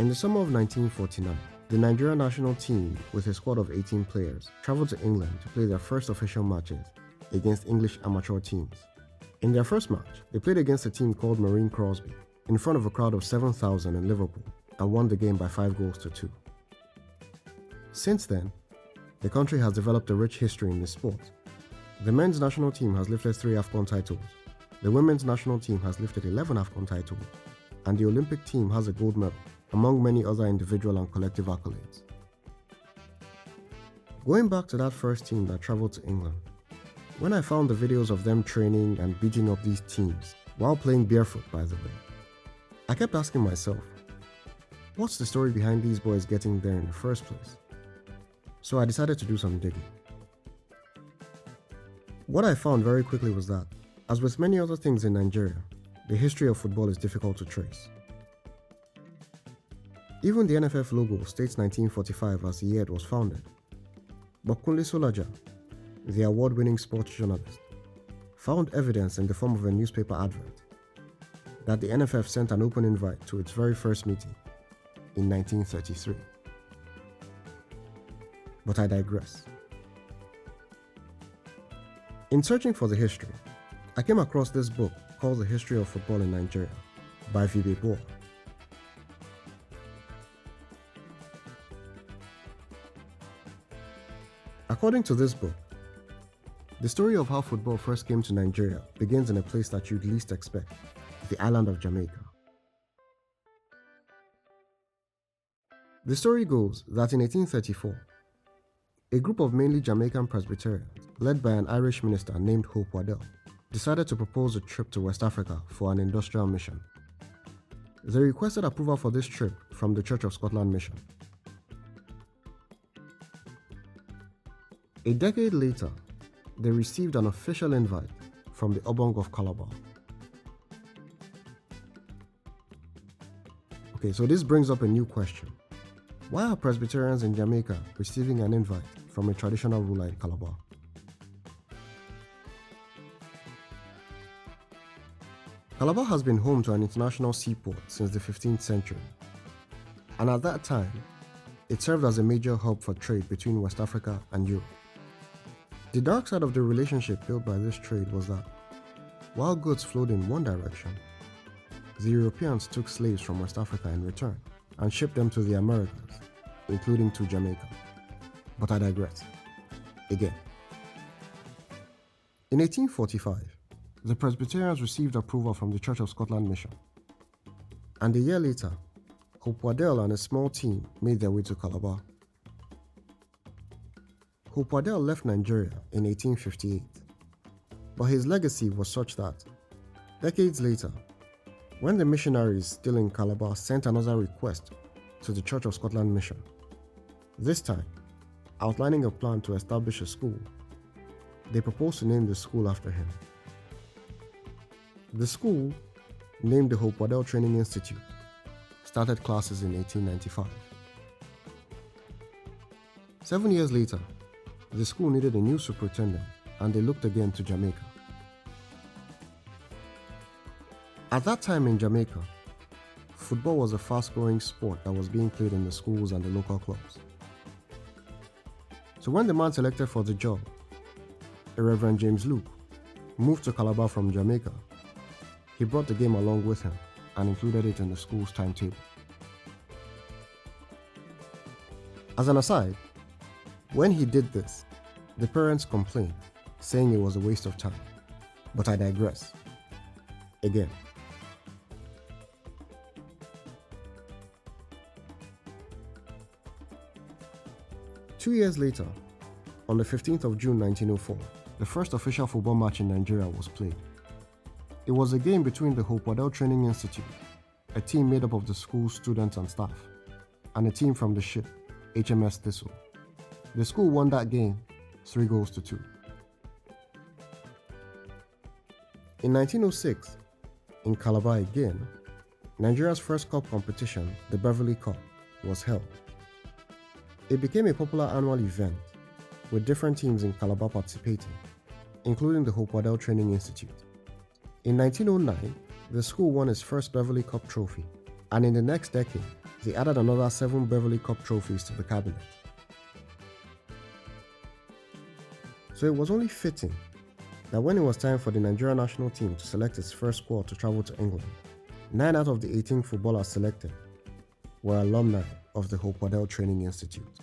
In the summer of 1949, the Nigeria national team, with a squad of 18 players, traveled to England to play their first official matches against English amateur teams. In their first match, they played against a team called Marine Crosby in front of a crowd of 7,000 in Liverpool and won the game by 5-2. Since then, the country has developed a rich history in this sport. The men's national team has lifted 3 AFCON titles, the women's national team has lifted 11 AFCON titles, and the Olympic team has a gold medal, among many other individual and collective accolades. Going back to that first team that traveled to England, when I found the videos of them training and beating up these teams, while playing barefoot by the way, I kept asking myself, what's the story behind these boys getting there in the first place? So I decided to do some digging. What I found very quickly was that, as with many other things in Nigeria, the history of football is difficult to trace. Even the NFF logo states 1945 as the year it was founded. But Kunle Solaja, the award-winning sports journalist, found evidence in the form of a newspaper advert that the NFF sent an open invite to its very first meeting in 1933. But I digress. In searching for the history, I came across this book called The History of Football in Nigeria by Vibe Boer. According to this book, the story of how football first came to Nigeria begins in a place that you'd least expect, the island of Jamaica. The story goes that in 1834, a group of mainly Jamaican Presbyterians, led by an Irish minister named Hope Waddell, decided to propose a trip to West Africa for an industrial mission. They requested approval for this trip from the Church of Scotland Mission. A decade later, they received an official invite from the Obong of Calabar. Okay, so this brings up a new question. Why are Presbyterians in Jamaica receiving an invite from a traditional ruler in Calabar? Calabar has been home to an international seaport since the 15th century, and at that time, it served as a major hub for trade between West Africa and Europe. The dark side of the relationship built by this trade was that, while goods flowed in one direction, the Europeans took slaves from West Africa in return and shipped them to the Americas, including to Jamaica. But I digress. Again. In 1845, the Presbyterians received approval from the Church of Scotland Mission, and a year later, Hope Waddell and a small team made their way to Calabar. Hope Waddell left Nigeria in 1858, but his legacy was such that, decades later, when the missionaries still in Calabar sent another request to the Church of Scotland Mission, this time outlining a plan to establish a school, they proposed to name the school after him. The school, named the Hope Waddell Training Institute, started classes in 1895. 7 years later, the school needed a new superintendent, and they looked again to Jamaica. At that time in Jamaica, football was a fast-growing sport that was being played in the schools and the local clubs. So when the man selected for the job, the Reverend James Luke, moved to Calabar from Jamaica, he brought the game along with him and included it in the school's timetable. As an aside, when he did this, the parents complained, saying it was a waste of time. But I digress. Again. Two years later, on the 15th of June 1904, the first official football match in Nigeria was played. It was a game between the Hope Waddell Training Institute, a team made up of the school's students and staff, and a team from the ship, HMS Thistle. The school won that game 3-2. In 1906, in Calabar again, Nigeria's first cup competition, the Beverly Cup, was held. It became a popular annual event, with different teams in Calabar participating, including the Hope Waddell Training Institute. In 1909, the school won its first Beverly Cup trophy, and in the next decade, They added another 7 Beverly Cup trophies to the cabinet. So it was only fitting that when it was time for the Nigeria national team to select its first squad to travel to England, 9 out of the 18 footballers selected were alumni of the Hope Waddell Training Institute.